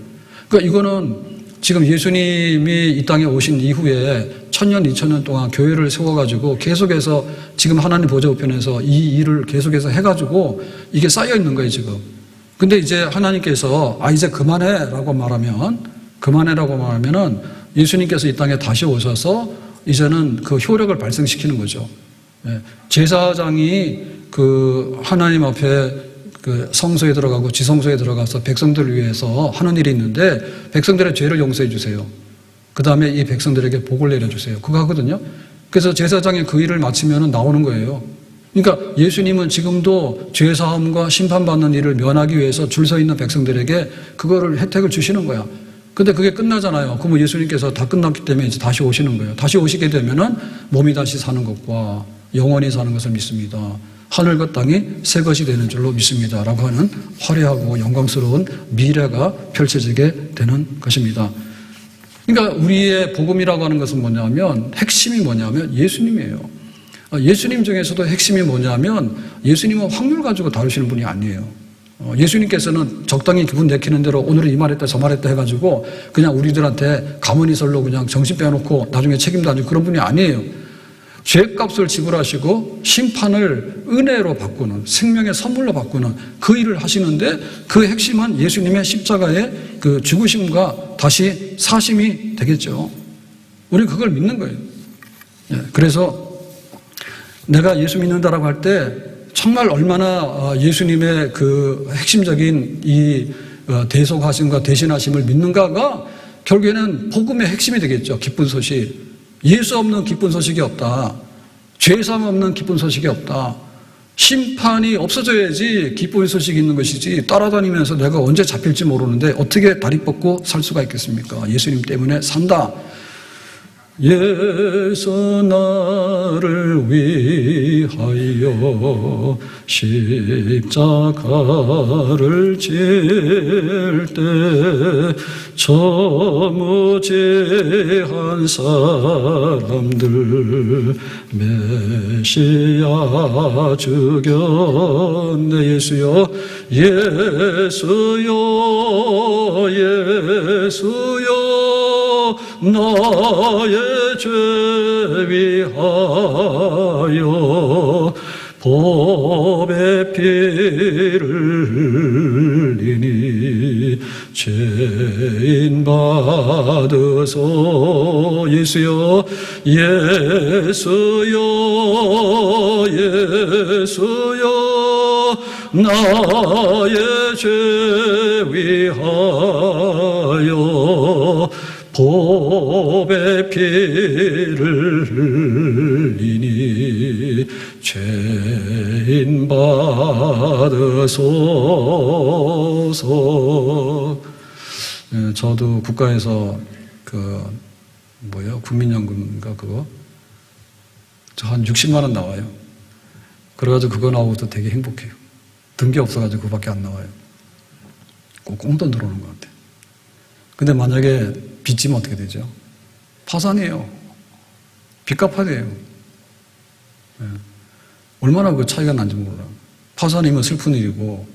그러니까 이거는 지금 예수님이 이 땅에 오신 이후에 1000년, 2000년 동안 교회를 세워가지고 계속해서 지금 하나님 보좌 우편에서 이 일을 계속해서 해가지고 이게 쌓여 있는 거예요, 지금. 근데 이제 하나님께서 이제 그만해라고 말하면은 예수님께서 이 땅에 다시 오셔서 이제는 그 효력을 발생시키는 거죠. 제사장이 그 하나님 앞에 그 성소에 들어가고 지성소에 들어가서 백성들을 위해서 하는 일이 있는데 백성들의 죄를 용서해 주세요. 그 다음에 이 백성들에게 복을 내려주세요. 그거 하거든요. 그래서 제사장이 그 일을 마치면 나오는 거예요. 그러니까 예수님은 지금도 죄사함과 심판받는 일을 면하기 위해서 줄 서 있는 백성들에게 그거를 혜택을 주시는 거야. 근데 그게 끝나잖아요. 그러면 예수님께서 다 끝났기 때문에 이제 다시 오시는 거예요. 다시 오시게 되면은 몸이 다시 사는 것과 영원히 사는 것을 믿습니다. 하늘과 땅이 새 것이 되는 줄로 믿습니다. 라고 하는 화려하고 영광스러운 미래가 펼쳐지게 되는 것입니다. 그러니까 우리의 복음이라고 하는 것은 뭐냐면 핵심이 뭐냐면 예수님이에요. 예수님 중에서도 핵심이 뭐냐면 예수님은 확률 가지고 다루시는 분이 아니에요. 예수님께서는 적당히 기분 내키는 대로 오늘은 이 말했다 저 말했다 해가지고 그냥 우리들한테 가문이설로 그냥 정신 빼놓고 나중에 책임도 안 지고 그런 분이 아니에요. 죄값을 지불하시고 심판을 은혜로 바꾸는 생명의 선물로 바꾸는 그 일을 하시는데 그 핵심은 예수님의 십자가의 그 죽으심과 다시 사심이 되겠죠. 우리는 그걸 믿는 거예요. 그래서 내가 예수 믿는다라고 할 때 정말 얼마나 예수님의 그 핵심적인 이 대속하심과 대신하심을 믿는가가 결국에는 복음의 핵심이 되겠죠. 기쁜 소식. 예수 없는 기쁜 소식이 없다. 죄사함 없는 기쁜 소식이 없다. 심판이 없어져야지 기쁜 소식이 있는 것이지, 따라다니면서 내가 언제 잡힐지 모르는데 어떻게 다리 뻗고 살 수가 있겠습니까? 예수님 때문에 산다. 예수 나를 위하여 십자가를 질 때 저무지한 사람들 메시아 죽였네. 예수여 예수여 예수여 나의 죄 위하여 법의 피를 흘리니 죄인 받으소. 예수여 예수여 예수여 나의 죄 위하여 법의 피를 흘리니 죄인 받으소서. 저도 국가에서 국민연금인가 그거 저 한 60만 원 나와요. 그래가지고 그거 나오고도 되게 행복해요. 등기 없어가지고 그거밖에 안 나와요. 꼭 꽁돈 들어오는 것 같아요. 근데 만약에 빚지면 어떻게 되죠? 파산이에요. 빚 갚아야 돼요. 네. 얼마나 그 차이가 난지 몰라. 파산이면 슬픈 일이고,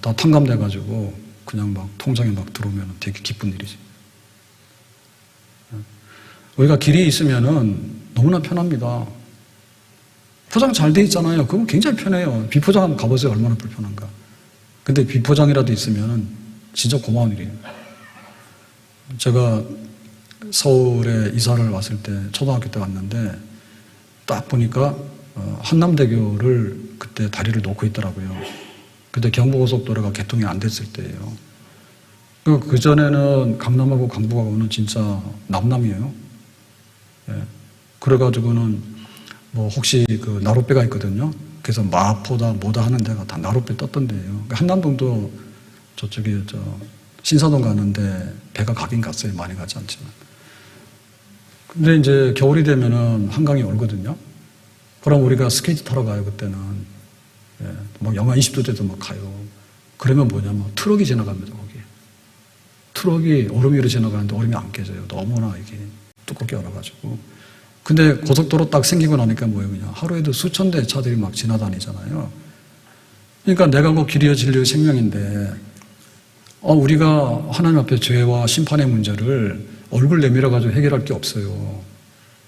다 탕감돼가지고, 그냥 막 통장에 막 들어오면 되게 기쁜 일이지. 네. 우리가 길이 있으면은 너무나 편합니다. 포장 잘 돼 있잖아요. 그건 굉장히 편해요. 비포장 한번 가보세요. 얼마나 불편한가. 근데 비포장이라도 있으면은 진짜 고마운 일이에요. 제가 서울에 이사를 왔을 때 초등학교 때 왔는데 딱 보니까 한남대교를 그때 다리를 놓고 있더라고요. 그때 경부고속도로가 개통이 안 됐을 때예요. 그 전에는 강남하고 강북하고는 진짜 남남이에요. 예. 그래가지고는 뭐 혹시 그 나룻배가 있거든요. 그래서 마포다 뭐다 하는 데가 다 나룻배 떴던 데예요. 그러니까 한남동도 저쪽에 신사동 가는데 배가 가긴 갔어요. 많이 가지 않지만. 근데 이제 겨울이 되면은 한강이 얼거든요. 그럼 우리가 스케이트 타러 가요. 그때는 예, 막 영하 20도 돼도 막 가요. 그러면 뭐냐면 트럭이 지나갑니다. 거기 트럭이 얼음 위로 지나가는데 얼음이 안 깨져요. 너무나 이게 두껍게 얼어가지고. 근데 고속도로 딱 생기고 나니까 뭐예요? 그냥 하루에도 수천 대의 차들이 막 지나다니잖아요. 그러니까 내가 뭐 길이요 진리요 생명인데 우리가 하나님 앞에 죄와 심판의 문제를 얼굴 내밀어가지고 해결할 게 없어요.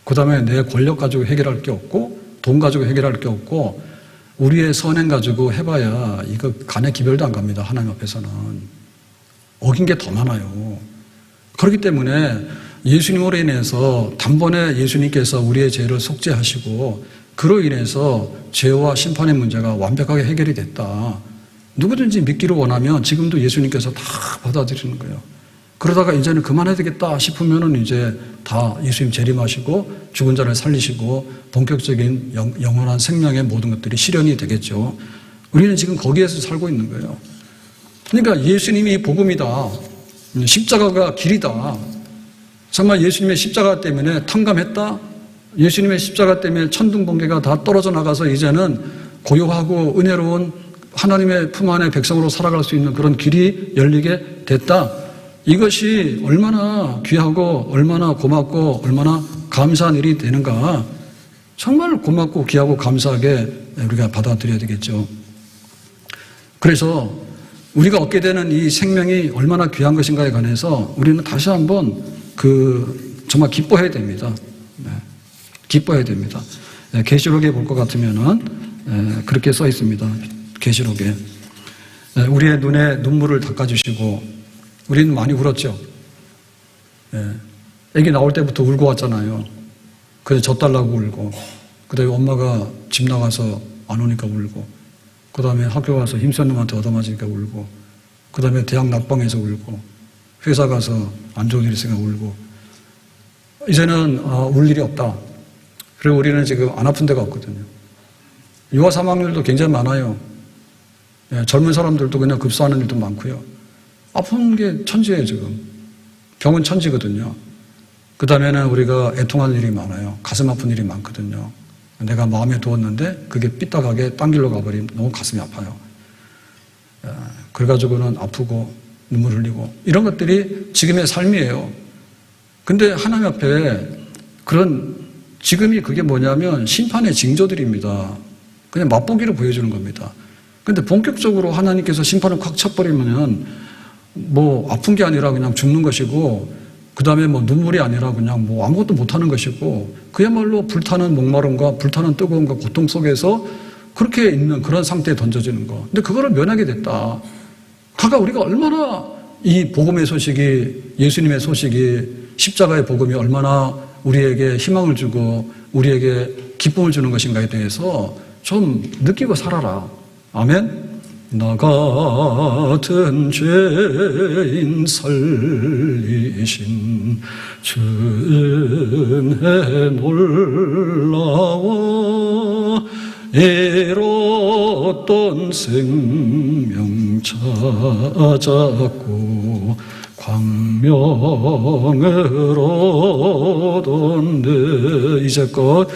그 다음에 내 권력 가지고 해결할 게 없고 돈 가지고 해결할 게 없고 우리의 선행 가지고 해봐야 이거 간에 기별도 안 갑니다. 하나님 앞에서는. 어긴 게 더 많아요. 그렇기 때문에 예수님으로 인해서 단번에 예수님께서 우리의 죄를 속죄하시고 그로 인해서 죄와 심판의 문제가 완벽하게 해결이 됐다. 누구든지 믿기를 원하면 지금도 예수님께서 다 받아들이는 거예요. 그러다가 이제는 그만해야 되겠다 싶으면은 이제 다 예수님 재림하시고 죽은 자를 살리시고 본격적인 영원한 생명의 모든 것들이 실현이 되겠죠. 우리는 지금 거기에서 살고 있는 거예요. 그러니까 예수님이 복음이다. 십자가가 길이다. 정말 예수님의 십자가 때문에 탕감했다. 예수님의 십자가 때문에 천둥번개가 다 떨어져 나가서 이제는 고요하고 은혜로운 하나님의 품 안에 백성으로 살아갈 수 있는 그런 길이 열리게 됐다. 이것이 얼마나 귀하고 얼마나 고맙고 얼마나 감사한 일이 되는가. 정말 고맙고 귀하고 감사하게 우리가 받아들여야 되겠죠. 그래서 우리가 얻게 되는 이 생명이 얼마나 귀한 것인가에 관해서 우리는 다시 한번 정말 기뻐해야 됩니다. 네. 기뻐해야 됩니다. 계시록에 볼 것 같으면은 그렇게 써 있습니다. 계시록에 우리의 눈에 눈물을 닦아주시고 우리는 많이 울었죠. 애기 나올 때부터 울고 왔잖아요. 그래 젖달라고 울고 그 다음에 엄마가 집 나가서 안 오니까 울고 그 다음에 학교 가서 힘센 놈한테 얻어맞으니까 울고 그 다음에 대학 낙방에서 울고 회사 가서 안 좋은 일이 있으니까 울고. 이제는 울 일이 없다. 그리고 우리는 지금 안 아픈 데가 없거든요. 유아 사망률도 굉장히 많아요. 예, 젊은 사람들도 그냥 급사하는 일도 많고요. 아픈 게 천지예요, 지금. 병은 천지거든요. 그 다음에는 우리가 애통하는 일이 많아요. 가슴 아픈 일이 많거든요. 내가 마음에 두었는데 그게 삐딱하게 딴 길로 가버리면 너무 가슴이 아파요. 그래가지고는 아프고 눈물 흘리고 이런 것들이 지금의 삶이에요. 근데 하나님 앞에 그런 지금이 그게 뭐냐면 심판의 징조들입니다. 그냥 맛보기를 보여주는 겁니다. 근데 본격적으로 하나님께서 심판을 콱 쳐버리면 뭐 아픈 게 아니라 그냥 죽는 것이고 그 다음에 뭐 눈물이 아니라 그냥 뭐 아무것도 못하는 것이고 그야말로 불타는 목마름과 불타는 뜨거움과 고통 속에서 그렇게 있는 그런 상태에 던져지는 거. 근데 그거를 면하게 됐다. 그러니까 우리가 얼마나 이 복음의 소식이 예수님의 소식이 십자가의 복음이 얼마나 우리에게 희망을 주고 우리에게 기쁨을 주는 것인가에 대해서 좀 느끼고 살아라. 아멘. 나 같은 죄인 살리신 주 은혜 놀라워 잃었던 생명 찾았고 광명을 얻었네. 이제껏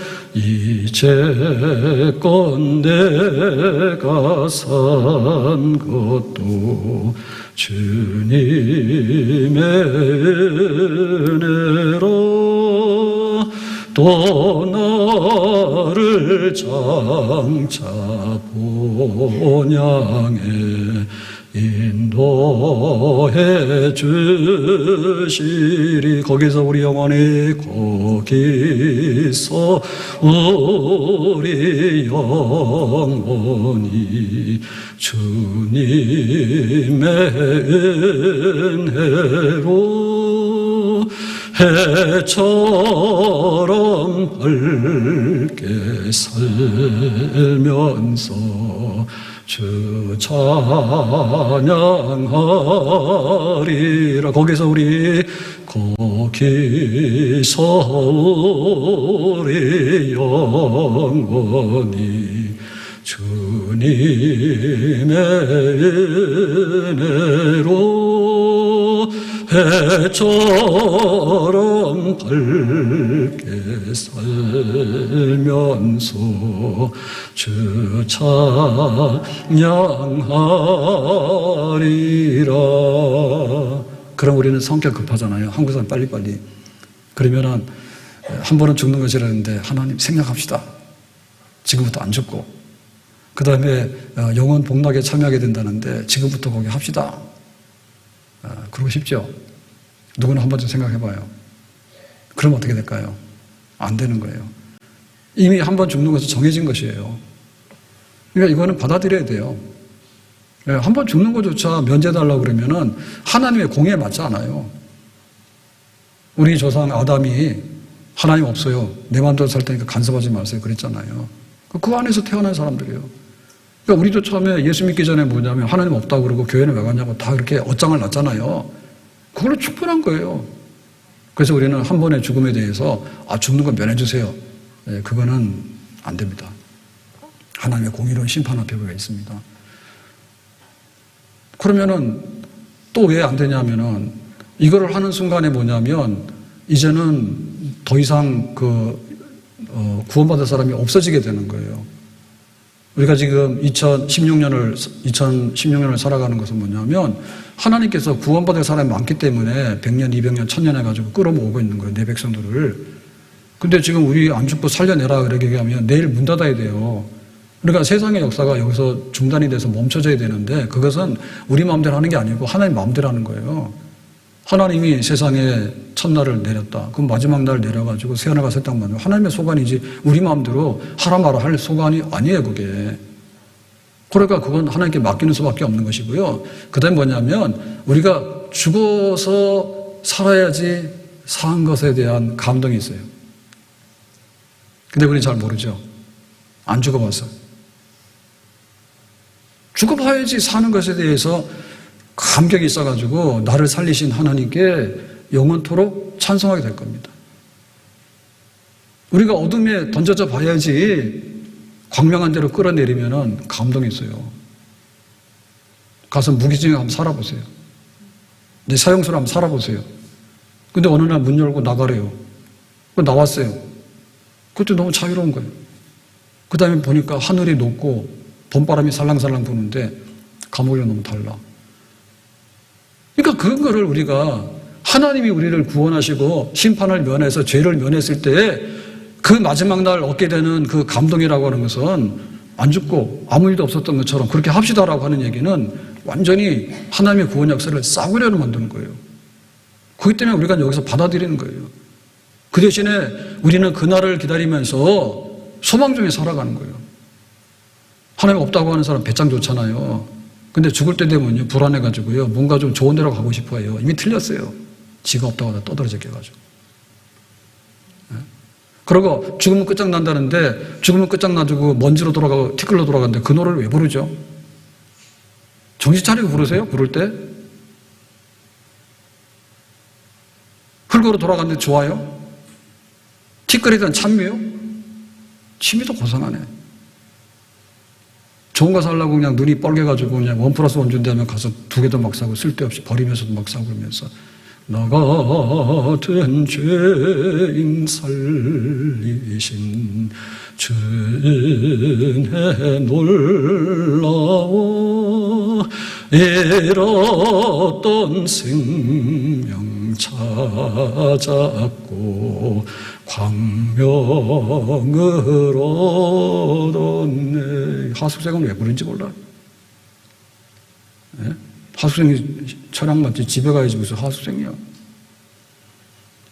내가 산 것도 주님의 은혜로 또 나를 장차 본향에 인도해 주시리. 거기서 우리 영혼이 거기서 우리 영혼이 주님의 은혜로 해처럼 밝게 살면서 주 찬양하리라. 거기서 우리 영혼이 주님의 은혜로 해처럼 밝게 살면서 주 찬양하리라. 그럼 우리는 성격 급하잖아요. 한국 사람 빨리빨리. 그러면은 한 번은 죽는 것이라는데 하나님 생각합시다. 지금부터 안 죽고 그 다음에 영원 복락에 참여하게 된다는데 지금부터 거기 합시다. 그러고 싶죠? 누구나 한 번쯤 생각해봐요. 그럼 어떻게 될까요? 안 되는 거예요. 이미 한 번 죽는 것은 정해진 것이에요. 그러니까 이거는 받아들여야 돼요. 한 번 죽는 것조차 면제해달라고 그러면은 하나님의 공의에 맞지 않아요. 우리 조상 아담이 하나님 없어요. 내 마음대로 살 테니까 간섭하지 마세요. 그랬잖아요. 그 안에서 태어난 사람들이에요. 그러니까 우리도 처음에 예수 믿기 전에 뭐냐면 하나님 없다고 그러고 교회는 왜 갔냐고 다 그렇게 얻장을 놨잖아요. 그걸로 충분한 거예요. 그래서 우리는 한 번의 죽음에 대해서 죽는 건 면해주세요. 그거는 안 됩니다. 하나님의 공의로운 심판 앞에 우리가 있습니다. 그러면은 또 왜 안 되냐면은 이거를 하는 순간에 뭐냐면 이제는 더 이상 구원받을 사람이 없어지게 되는 거예요. 우리가 지금 2016년을 살아가는 것은 뭐냐면 하나님께서 구원받을 사람이 많기 때문에 100년, 200년, 1000년 해가지고 끌어모으고 있는 거예요. 내 백성들을. 근데 지금 우리 안 죽고 살려내라 그러게 하면 내일 문 닫아야 돼요. 그러니까 세상의 역사가 여기서 중단이 돼서 멈춰져야 되는데 그것은 우리 마음대로 하는 게 아니고 하나님 마음대로 하는 거예요. 하나님이 세상에 첫날을 내렸다. 그럼 마지막 날 내려가지고 새하늘과 새 땅 만들고 하나님의 소관이지 우리 마음대로 하라 마라 할 소관이 아니에요, 그게. 그러니까 그건 하나님께 맡기는 수밖에 없는 것이고요. 그 다음에 뭐냐면 우리가 죽어서 살아야지 산 것에 대한 감동이 있어요. 근데 우리는 잘 모르죠. 안 죽어봐서. 죽어봐야지 사는 것에 대해서 감격이 있어가지고 나를 살리신 하나님께 영원토록 찬송하게 될 겁니다. 우리가 어둠에 던져져 봐야지 광명한 대로 끌어내리면 감동이 있어요. 가서 무기징역 한번 살아보세요. 내 사형수로 한번 살아보세요. 근데 어느 날 문 열고 나가래요. 나왔어요. 그것도 너무 자유로운 거예요. 그 다음에 보니까 하늘이 높고 봄바람이 살랑살랑 부는데 감옥이랑 너무 달라. 그러니까 그런 거를 우리가 하나님이 우리를 구원하시고 심판을 면해서 죄를 면했을 때 그 마지막 날 얻게 되는 그 감동이라고 하는 것은 안 죽고 아무 일도 없었던 것처럼 그렇게 합시다라고 하는 얘기는 완전히 하나님의 구원 역사를 싸구려로 만드는 거예요. 그렇기 때문에 우리가 여기서 받아들이는 거예요. 그 대신에 우리는 그날을 기다리면서 소망 중에 살아가는 거예요. 하나님 없다고 하는 사람 배짱 좋잖아요. 근데 죽을 때 되면요 불안해가지고요 뭔가 좀 좋은 데로 가고 싶어요. 이미 틀렸어요. 지가 없다고 하다 떠들어지게가지고. 그러고 죽으면 끝장난다는데 죽으면 끝장나지고 먼지로 돌아가고 티끌로 돌아가는데 그 노래를 왜 부르죠? 정신 차리고 부르세요? 부를 때? 흙으로 돌아갔는데 좋아요? 티끌에 대한 찬미요? 취미도 고상하네. 좋은 거 살려고 그냥 눈이 뻘개가지고 그냥 1+1 준다면 가서 2개도 막 사고 쓸데없이 버리면서도 막 사고 그러면서 나 같은 죄인 살리신 주은혜 놀라워 잃었던 생명 찾았고 광명을 얻었네. 하숙생은 왜 부른지 몰라. 네? 하숙생이 철학 맞지 집에 가야지 무슨 하숙생이야.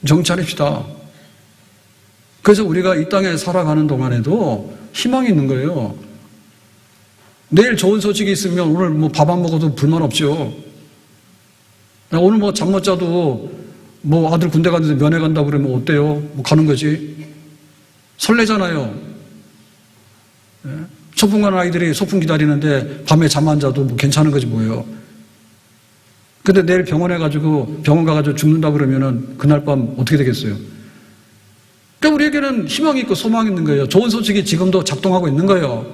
정찰합시다. 그래서 우리가 이 땅에 살아가는 동안에도 희망이 있는 거예요. 내일 좋은 소식이 있으면 오늘 뭐 밥 안 먹어도 불만 없죠. 오늘 뭐 잠 못 자도 뭐 아들 군대 갔는데 면회 간다고 그러면 어때요? 뭐 가는 거지. 설레잖아요. 네? 소풍 가는 아이들이 소풍 기다리는데 밤에 잠 안 자도 뭐 괜찮은 거지 뭐예요. 근데 내일 병원 가가지고 죽는다 그러면은 그날 밤 어떻게 되겠어요? 그러니까 우리에게는 희망이 있고 소망이 있는 거예요. 좋은 소식이 지금도 작동하고 있는 거예요.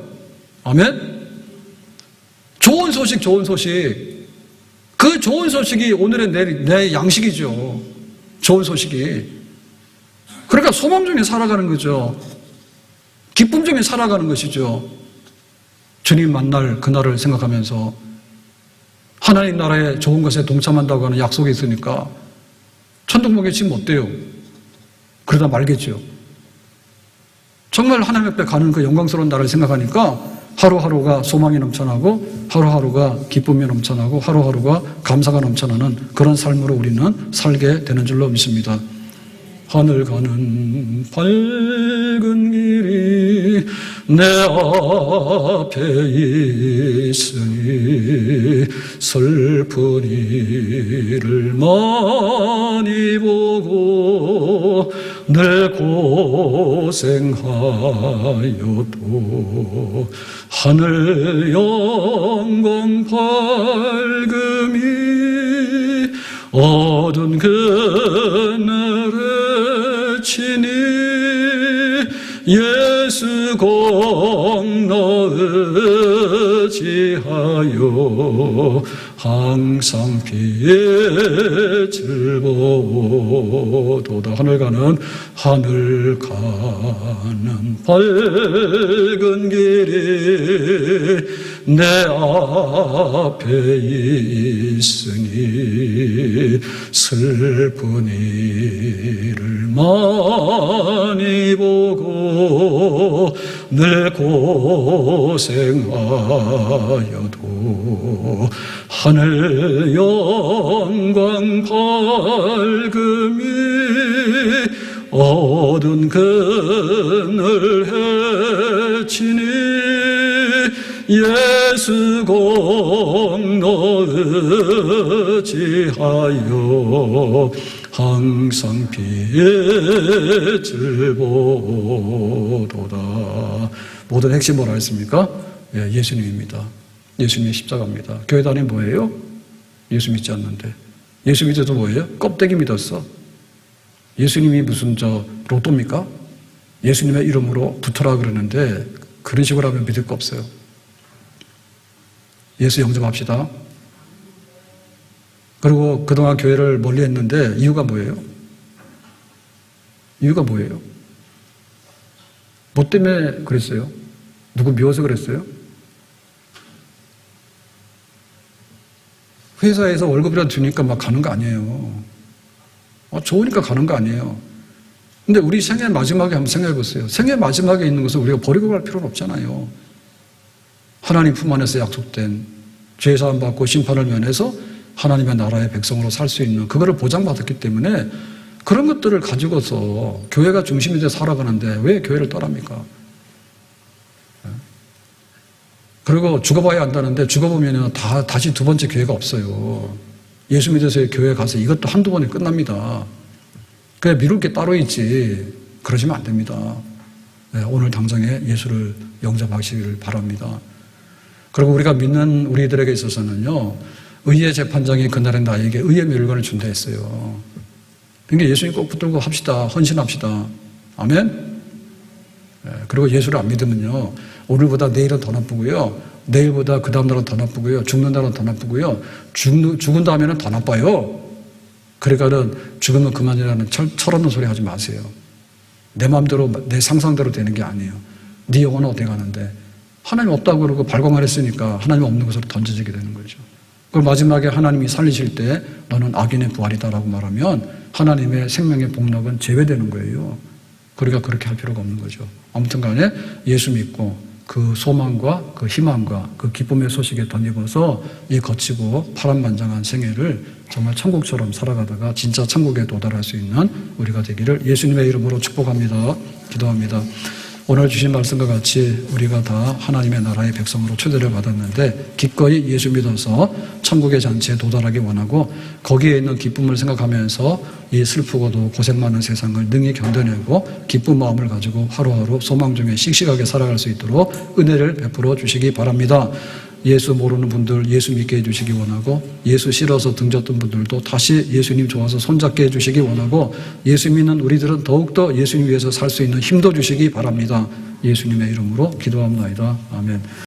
아멘? 좋은 소식. 그 좋은 소식이 오늘의 내 양식이죠. 좋은 소식이. 그러니까 소망 중에 살아가는 거죠. 기쁨 중에 살아가는 것이죠. 주님 만날 그날을 생각하면서 하나님 나라의 좋은 것에 동참한다고 하는 약속이 있으니까 천둥번개 치면 어때요? 그러다 말겠죠. 정말 하나님 앞에 가는 그 영광스러운 날을 생각하니까 하루하루가 소망이 넘쳐나고 하루하루가 기쁨이 넘쳐나고 하루하루가 감사가 넘쳐나는 그런 삶으로 우리는 살게 되는 줄로 믿습니다. 하늘 가는 밝은 길이 내 앞에 있으니 슬픈 일을 많이 보고 늘 고생하여도 하늘 영광 밝음이 어두운 그늘을 치니 예수 공로 의지하여 항상 빛을 보도다. 하늘 가는 밝은 길이 내 앞에 있으니 슬픈 일을 많이 보고 늘 고생하여도 하늘 영광 밝음이 어두운 그늘 해치니 예수 공로 의지하여 항상 빛을 보도다. 모든 핵심 뭐라 했습니까? 예수님입니다. 예수님의 십자가입니다. 교회 다니면 뭐예요? 예수 믿지 않는데. 예수 믿어도 뭐예요? 껍데기 믿었어. 예수님이 무슨 로또입니까? 예수님의 이름으로 붙어라 그러는데 그런 식으로 하면 믿을 거 없어요. 예수 영접합시다. 그리고 그동안 교회를 멀리 했는데 이유가 뭐예요? 이유가 뭐예요? 뭐 때문에 그랬어요? 누구 미워서 그랬어요? 회사에서 월급이라도 주니까 막 가는 거 아니에요. 좋으니까 가는 거 아니에요. 근데 우리 생애 마지막에 한번 생각해 보세요. 생애 마지막에 있는 것을 우리가 버리고 갈 필요는 없잖아요. 하나님 품 안에서 약속된 죄사함 받고 심판을 면해서 하나님의 나라의 백성으로 살 수 있는 그거를 보장받았기 때문에 그런 것들을 가지고서 교회가 중심이 돼서 살아가는데 왜 교회를 떠납니까? 그리고 죽어봐야 한다는데 죽어보면 다시 두 번째 기회가 없어요. 예수 믿어서 교회 가서 이것도 한두 번에 끝납니다. 그래 미룰 게 따로 있지 그러시면 안 됩니다. 오늘 당장에 예수를 영접하시기를 바랍니다. 그리고 우리가 믿는 우리들에게 있어서는요 의의 재판장이 그날에 나에게 의의 멸관을 준다 했어요. 그러니까 예수님 꼭 붙들고 합시다. 헌신합시다. 아멘. 그리고 예수를 안 믿으면요 오늘보다 내일은 더 나쁘고요 내일보다 그 다음 날은 더 나쁘고요 죽는 날은 더 나쁘고요 죽은 다음에는 더 나빠요. 그러니까는 죽으면 그만이라는 철없는 소리 하지 마세요. 내 마음대로 내 상상대로 되는 게 아니에요. 네 영혼은 어디 가는데 하나님 없다고 그러고 발광을 했으니까 하나님 없는 것으로 던져지게 되는 거죠. 그걸 마지막에 하나님이 살리실 때 너는 악인의 부활이다라고 말하면 하나님의 생명의 복락은 제외되는 거예요. 그러니까 그렇게 할 필요가 없는 거죠. 아무튼 간에 예수 믿고 그 소망과 그 희망과 그 기쁨의 소식에 덧입어서 이 거치고 파란만장한 생애를 정말 천국처럼 살아가다가 진짜 천국에 도달할 수 있는 우리가 되기를 예수님의 이름으로 축복합니다. 기도합니다. 오늘 주신 말씀과 같이 우리가 다 하나님의 나라의 백성으로 초대를 받았는데 기꺼이 예수 믿어서 천국의 잔치에 도달하기 원하고 거기에 있는 기쁨을 생각하면서 이 슬프고도 고생 많은 세상을 능히 견뎌내고 기쁜 마음을 가지고 하루하루 소망 중에 씩씩하게 살아갈 수 있도록 은혜를 베풀어 주시기 바랍니다. 예수 모르는 분들 예수 믿게 해주시기 원하고 예수 싫어서 등졌던 분들도 다시 예수님 좋아서 손잡게 해주시기 원하고 예수 믿는 우리들은 더욱더 예수님 위해서 살 수 있는 힘도 주시기 바랍니다. 예수님의 이름으로 기도합니다. 아멘.